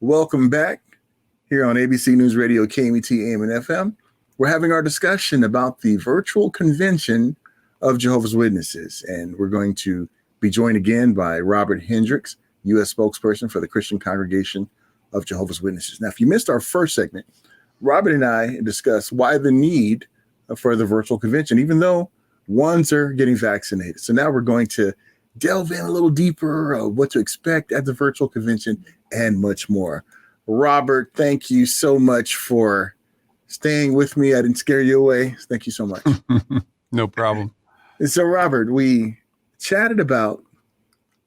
Welcome back here on ABC News Radio, KMET, AM, and FM. We're having our discussion about the virtual convention of Jehovah's Witnesses, and we're going to be joined again by Robert Hendricks, U.S. spokesperson for the Christian Congregation of Jehovah's Witnesses. Now, if you missed our first segment, Robert and I discussed why the need for the virtual convention, even though ones are getting vaccinated. So now we're going to delve in a little deeper, what to expect at the virtual convention and much more. Robert, thank you so much for staying with me. I didn't scare you away. Thank you so much. No problem. And so, Robert, we chatted about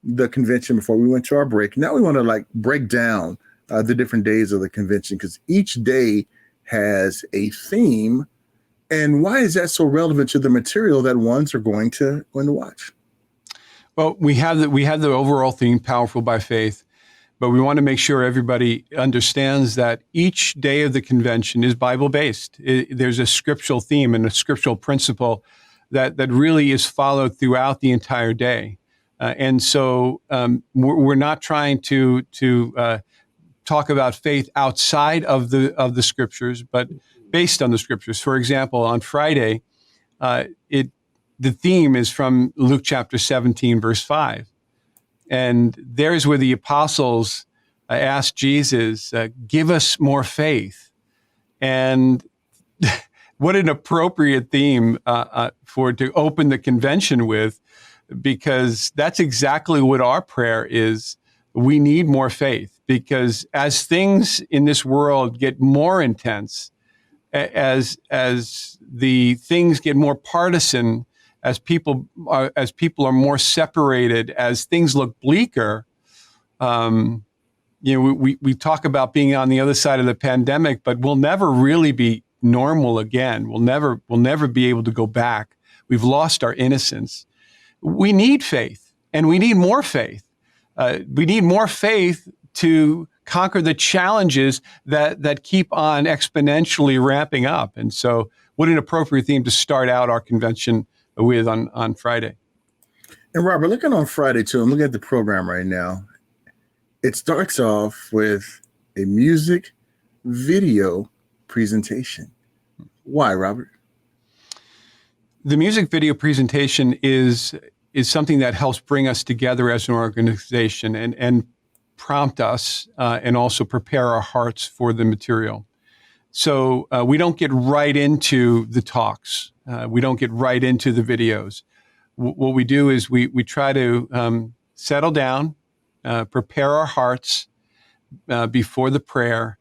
the convention before we went to our break. Now we want to break down the different days of the convention, because each day has a theme. And why is that so relevant to the material that ones are going to watch? Well, we have the overall theme, Powerful by Faith, but we want to make sure everybody understands that each day of the convention is Bible-based. There's a scriptural theme and a scriptural principle that really is followed throughout the entire day. And so we're not trying to talk about faith outside of the scriptures, but based on the scriptures. For example, on Friday, the theme is from Luke chapter 17, verse 5. And there's where the apostles asked Jesus, give us more faith. And what an appropriate theme to open the convention with, because that's exactly what our prayer is. We need more faith, because as things in this world get more intense, as the things get more partisan, as people are more separated, as things look bleaker, we talk about being on the other side of the pandemic, but we'll never really be normal again. We'll never be able to go back. We've lost our innocence. We need faith, and we need more faith. We need more faith to conquer the challenges that keep on exponentially ramping up. And so, what an appropriate theme to start out our convention with on Friday. And Robert, looking on Friday too, I'm looking at the program right now. It starts off with a music video presentation. Why, Robert? The music video presentation is something that helps bring us together as an organization and prompt us and also prepare our hearts for the material. So we don't get right into the talks. We don't get right into the videos. What we do is we try to settle down, prepare our hearts before the prayer,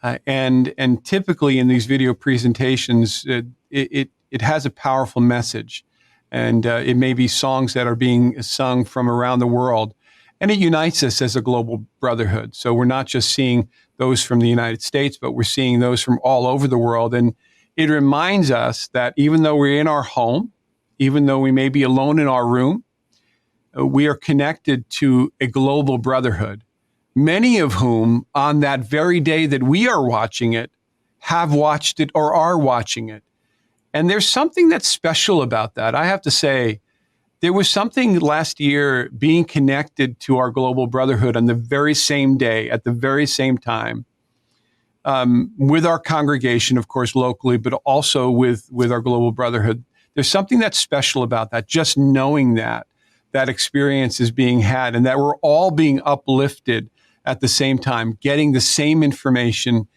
and typically in these video presentations, it has a powerful message, and it may be songs that are being sung from around the world, and it unites us as a global brotherhood. So we're not just seeing those from the United States, but we're seeing those from all over the world. And it reminds us that even though we're in our home, even though we may be alone in our room, we are connected to a global brotherhood, many of whom on that very day that we are watching it, have watched it or are watching it. And there's something that's special about that. I have to say, there was something last year being connected to our global brotherhood on the very same day, at the very same time, with our congregation, of course, locally, but also with our global brotherhood. There's something that's special about that, just knowing that experience is being had and that we're all being uplifted at the same time, getting the same information.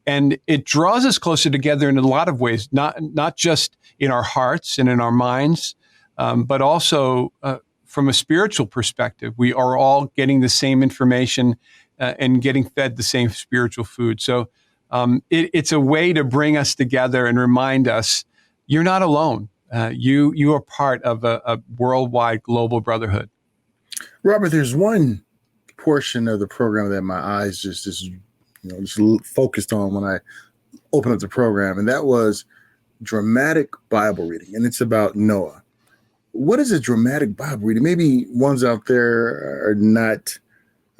And it draws us closer together in a lot of ways, not just in our hearts and in our minds, but also from a spiritual perspective. We are all getting the same information and getting fed the same spiritual food. So it's a way to bring us together and remind us, you're not alone. You are part of a worldwide global brotherhood. Robert, there's one portion of the program that my eyes just focused on when I opened up the program, and that was dramatic Bible reading, and it's about Noah. What is a dramatic Bible reading? Maybe ones out there are not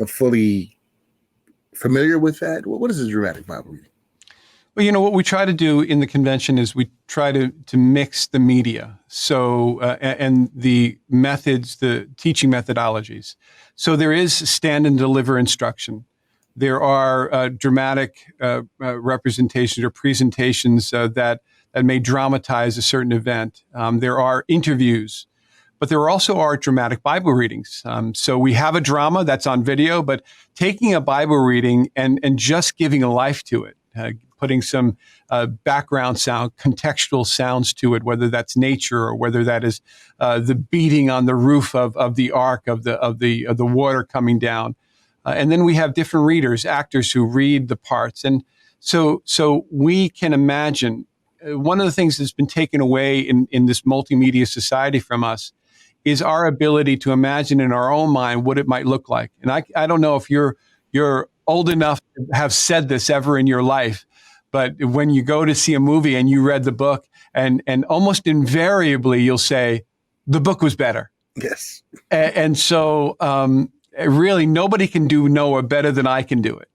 fully familiar with that. What is a dramatic Bible reading? Well, what we try to do in the convention is we try to mix the media, so and the methods, the teaching methodologies. So there is stand and deliver instruction. There are dramatic representations or presentations that may dramatize a certain event. There are interviews, but there also are dramatic Bible readings. So we have a drama that's on video, but taking a Bible reading and just giving a life to it, putting some background sound, contextual sounds to it, whether that's nature or whether that is the beating on the roof of the ark of the water coming down. And then we have different readers, actors who read the parts. And so we can imagine one of the things that's been taken away in this multimedia society from us is our ability to imagine in our own mind what it might look like. And I don't know if you're old enough to have said this ever in your life, but when you go to see a movie and you read the book, and almost invariably you'll say, the book was better. Yes. And so really nobody can do Noah better than I can do it.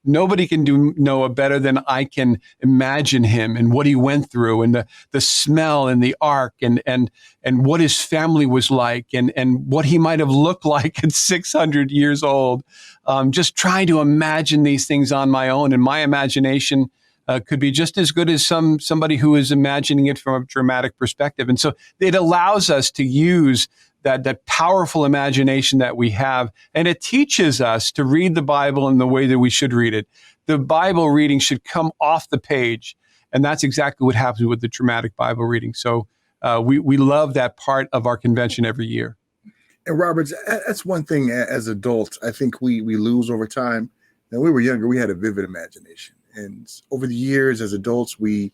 Nobody can do Noah better than I can imagine him and what he went through and the smell in the ark and what his family was like and what he might have looked like at 600 years old. Just trying to imagine these things on my own, and my imagination could be just as good as somebody who is imagining it from a dramatic perspective. And so it allows us to use that powerful imagination that we have, and it teaches us to read the Bible in the way that we should read it. The Bible reading should come off the page, and that's exactly what happens with the dramatic Bible reading. So we love that part of our convention every year. And Robert, that's one thing as adults I think we lose over time. When we were younger, we had a vivid imagination. And over the years as adults, I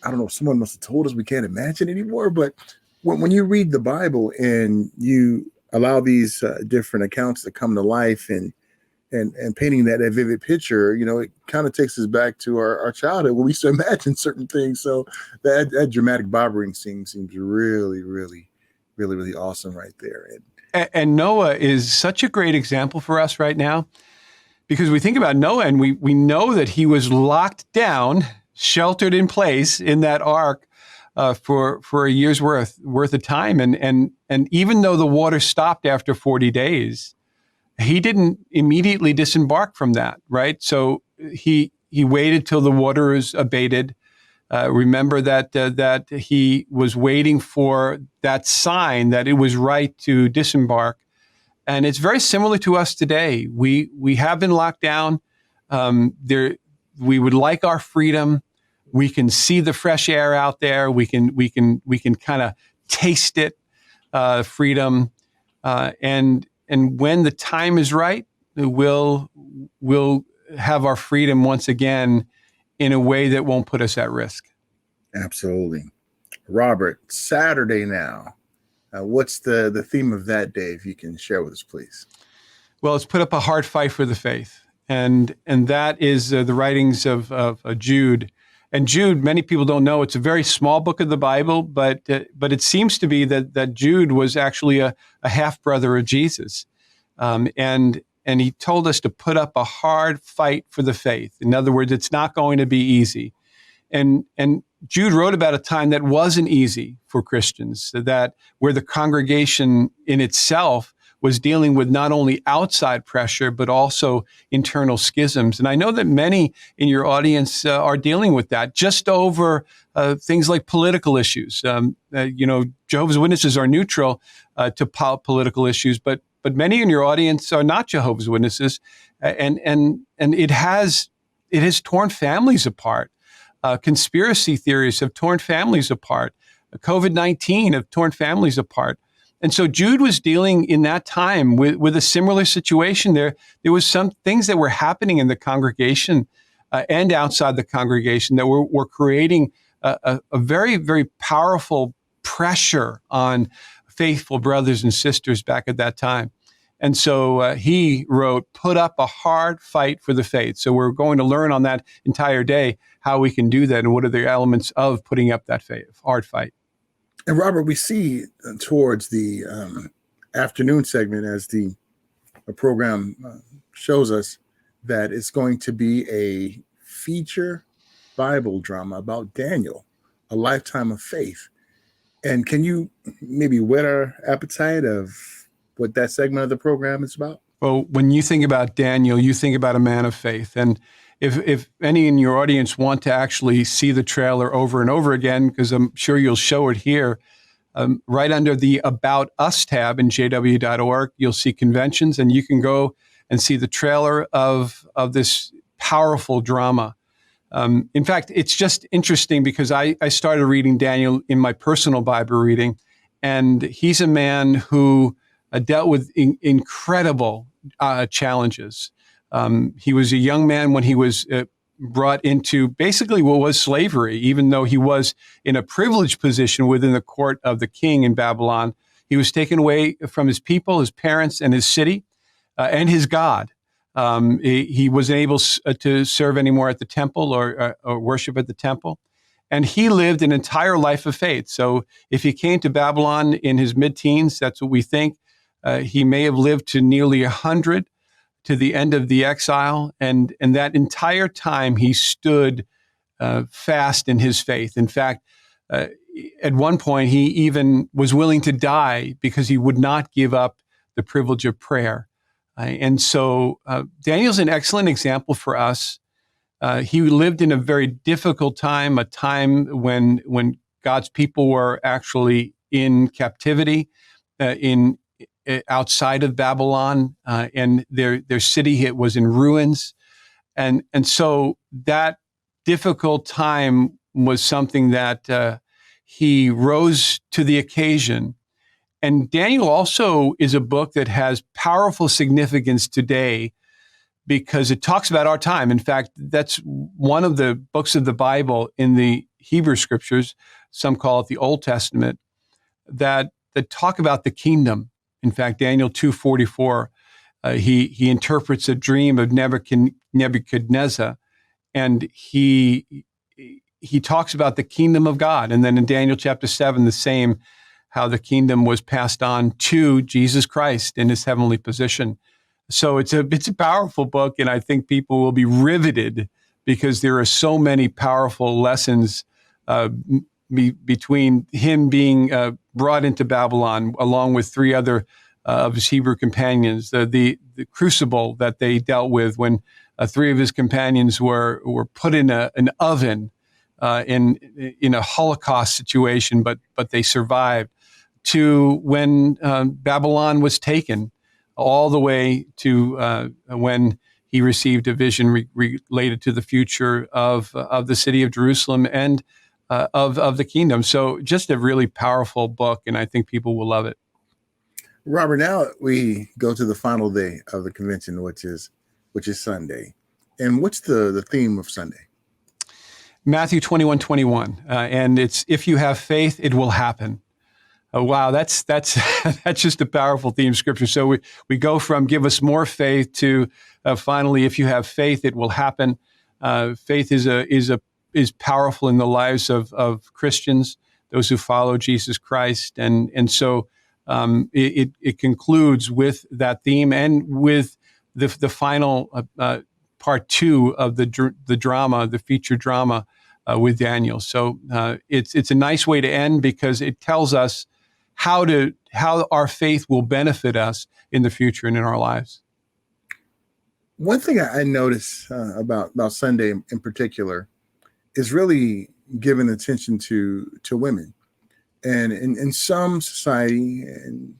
don't know, someone must have told us we can't imagine anymore, but when you read the Bible and you allow these different accounts to come to life and painting that vivid picture, it kind of takes us back to our childhood when we used to imagine certain things. So that dramatic Bible reading seems really, really, really, really awesome right there. And Noah is such a great example for us right now, because we think about Noah and we know that he was locked down, sheltered in place in that ark for a year's worth of time. And even though the water stopped after 40 days, he didn't immediately disembark from that, right? So he waited till the water is abated. Remember that he was waiting for that sign that it was right to disembark. And it's very similar to us today. We have been locked down. We would like our freedom. We can see the fresh air out there. We can kind of taste it, freedom. And when the time is right, we'll have our freedom once again in a way that won't put us at risk. Absolutely. Robert, Saturday now. What's the theme of that day, if you can share with us, please? Well, it's put up a hard fight for the faith. And that is the writings of Jude. And Jude, many people don't know, it's a very small book of the Bible, but it seems to be that Jude was actually a half-brother of Jesus. And he told us to put up a hard fight for the faith. In other words, it's not going to be easy. And Jude wrote about a time that wasn't easy for Christians, that where the congregation in itself was dealing with not only outside pressure, but also internal schisms. And I know that many in your audience are dealing with that just over things like political issues. Jehovah's Witnesses are neutral to political issues, but many in your audience are not Jehovah's Witnesses. And it has torn families apart. Conspiracy theories have torn families apart. COVID-19 have torn families apart. And so Jude was dealing in that time with a similar situation. There was some things that were happening in the congregation and outside the congregation that were creating a very, very powerful pressure on faithful brothers and sisters back at that time. And so he wrote, put up a hard fight for the faith. So we're going to learn on that entire day how we can do that and what are the elements of putting up that hard fight. And Robert, we see towards the afternoon segment as the program shows us that it's going to be a feature Bible drama about Daniel, a lifetime of faith. And can you maybe whet our appetite of what that segment of the program is about? Well, when you think about Daniel, you think about a man of faith. And if any in your audience want to actually see the trailer over and over again, because I'm sure you'll show it here, right under the About Us tab in jw.org, you'll see conventions, and you can go and see the trailer of this powerful drama. In fact, it's just interesting because I started reading Daniel in my personal Bible reading, and he's a man who dealt with incredible challenges. He was a young man when he was brought into basically what was slavery, even though he was in a privileged position within the court of the king in Babylon. He was taken away from his people, his parents, and his city, and his God. He wasn't able to serve anymore at the temple or worship at the temple. And he lived an entire life of faith. So if he came to Babylon in his mid-teens, that's what we think, he may have lived to nearly 100 to the end of the exile. And that entire time he stood fast in his faith. In fact, at one point, he even was willing to die because he would not give up the privilege of prayer. And so Daniel's an excellent example for us. He lived in a very difficult time, a time when God's people were actually in captivity, outside of Babylon, and their city was in ruins. And so that difficult time was something that he rose to the occasion. And Daniel also is a book that has powerful significance today because it talks about our time. In fact, that's one of the books of the Bible in the Hebrew scriptures, some call it the Old Testament, that talk about the kingdom. In fact, Daniel 2:44, he interprets a dream of Nebuchadnezzar, and he talks about the kingdom of God. And then in Daniel chapter 7, the same, how the kingdom was passed on to Jesus Christ in his heavenly position. So it's a powerful book, and I think people will be riveted because there are so many powerful lessons between him being brought into Babylon along with three other of his Hebrew companions, the crucible that they dealt with when three of his companions were put in an oven in a Holocaust situation, but they survived, to when Babylon was taken, all the way to when he received a vision related to the future of the city of Jerusalem and of the kingdom. So just a really powerful book, and I think people will love it. Robert, now we go to the final day of the convention, which is Sunday. And what's the theme of Sunday? Matthew 21:21, and it's, if you have faith, it will happen. Wow, that's that's just a powerful theme scripture. So we go from give us more faith to finally, if you have faith, it will happen. Faith is powerful in the lives of Christians, those who follow Jesus Christ, and so it concludes with that theme and with the final part two of the drama, the feature drama with Daniel. So it's a nice way to end because it tells us how our faith will benefit us in the future and in our lives. One thing I notice about Sunday in particular is really giving attention to women. And in some society, and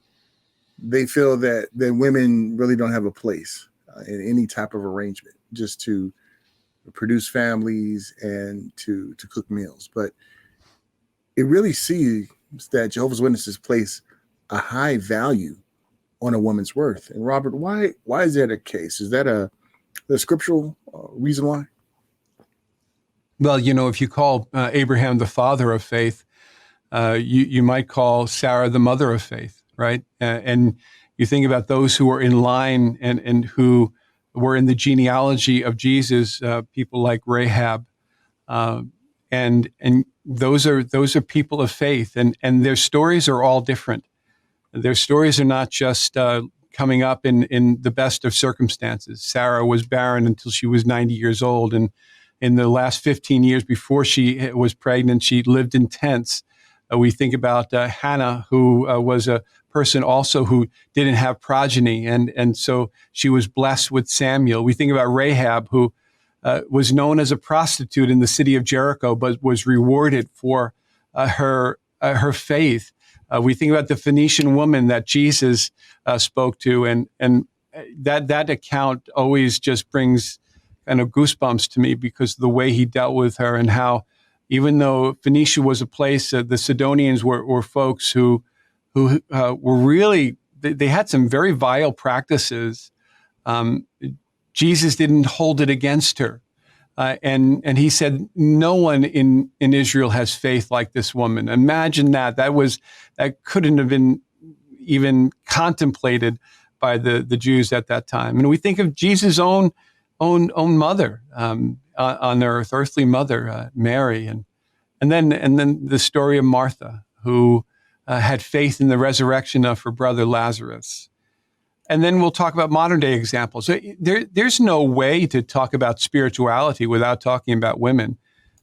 they feel that women really don't have a place in any type of arrangement, just to produce families and to cook meals. But it really sees that Jehovah's Witnesses place a high value on a woman's worth. And Robert, why is that a case? Is that the scriptural reason why? Well, if you call Abraham the father of faith, you might call Sarah the mother of faith, right? And you think about those who were in line and who were in the genealogy of Jesus, people like Rahab, and those are people of faith, and their stories are all different. Their stories are not just coming up in the best of circumstances. Sarah was barren until she was 90 years old, and in the last 15 years before she was pregnant, she lived in tents We think about Hannah, who was a person also who didn't have progeny, and so she was blessed with Samuel. We think about Rahab, who was known as a prostitute in the city of Jericho, but was rewarded for her faith. We think about the Phoenician woman that Jesus spoke to, and that account always just brings kind of goosebumps to me because of the way he dealt with her, and how even though Phoenicia was a place, the Sidonians were folks who were really, they had some very vile practices. Jesus didn't hold it against her. And he said, no one in Israel has faith like this woman. Imagine that. That couldn't have been even contemplated by the Jews at that time. And we think of Jesus' own mother on earth, earthly mother, Mary, and then the story of Martha, who had faith in the resurrection of her brother Lazarus. And then we'll talk about modern day examples. There's no way to talk about spirituality without talking about women.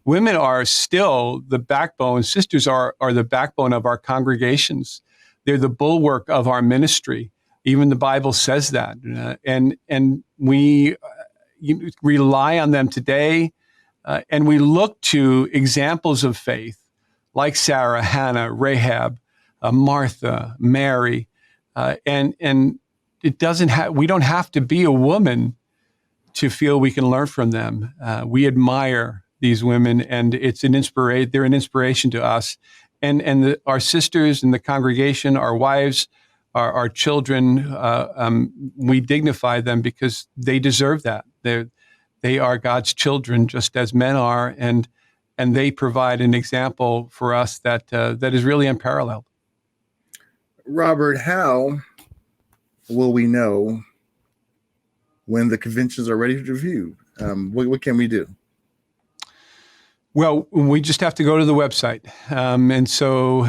Women are still the backbone. Sisters are the backbone of our congregations. They're the bulwark of our ministry. Even the Bible says that. And we rely on them today. And we look to examples of faith like Sarah, Hannah, Rahab, Martha, Mary, and it doesn't have. We don't have to be a woman to feel we can learn from them. We admire these women, and it's an inspiration. They're an inspiration to us, and our sisters in the congregation, our wives, our children. We dignify them because they deserve that. They are God's children, just as men are, and they provide an example for us that is really unparalleled. Robert, how will we know when the conventions are ready to review? What can we do? Well, we just have to go to the website, and so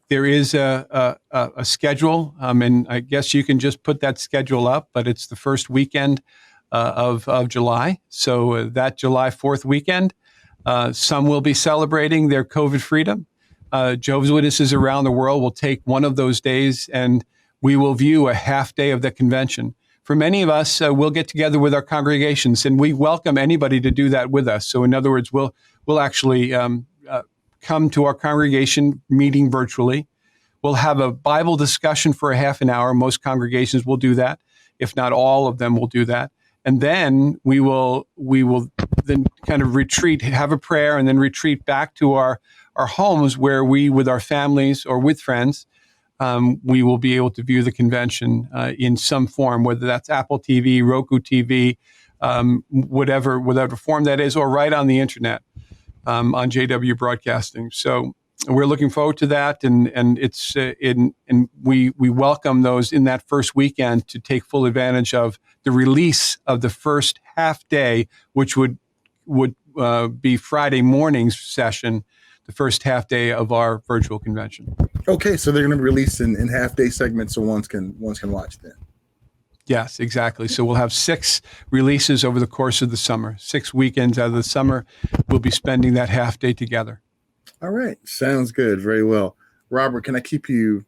there is a schedule, and I guess you can just put that schedule up. But it's the first weekend of July, so that July 4th weekend, some will be celebrating their COVID freedom. Jehovah's Witnesses around the world will take one of those days, and we will view a half day of the convention. For many of us, we'll get together with our congregations, and we welcome anybody to do that with us. So in other words, we'll actually come to our congregation meeting virtually. We'll have a Bible discussion for a half an hour. Most congregations will do that. If not all of them will do that. And then we will then kind of retreat, have a prayer, and then retreat back to our homes where we, with our families or with friends, we will be able to view the convention in some form, whether that's Apple TV, Roku TV, whatever form that is, or right on the internet on JW Broadcasting. So we're looking forward to that, and we welcome those in that first weekend to take full advantage of the release of the first half day, which would be Friday morning's session, the first half day of our virtual convention. Okay, so they're going to be released in half-day segments, so one can watch then. Yes, exactly. So we'll have 6 releases over the course of the summer. 6 weekends out of the summer, we'll be spending that half day together. All right, sounds good. Very well. Robert, can I keep you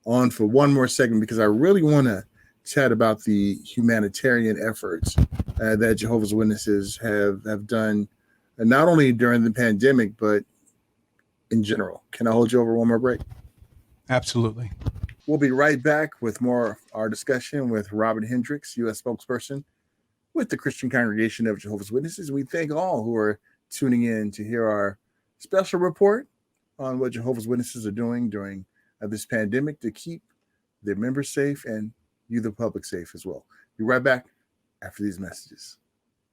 on for one more segment, because I really want to chat about the humanitarian efforts that Jehovah's Witnesses have done, not only during the pandemic, but in general. Can I hold you over one more break? Absolutely. We'll be right back with more of our discussion with Robert Hendricks, U.S. spokesperson with the Christian Congregation of Jehovah's Witnesses. We thank all who are tuning in to hear our special report on what Jehovah's Witnesses are doing during this pandemic to keep their members safe and you, the public, safe as well. Be right back after these messages.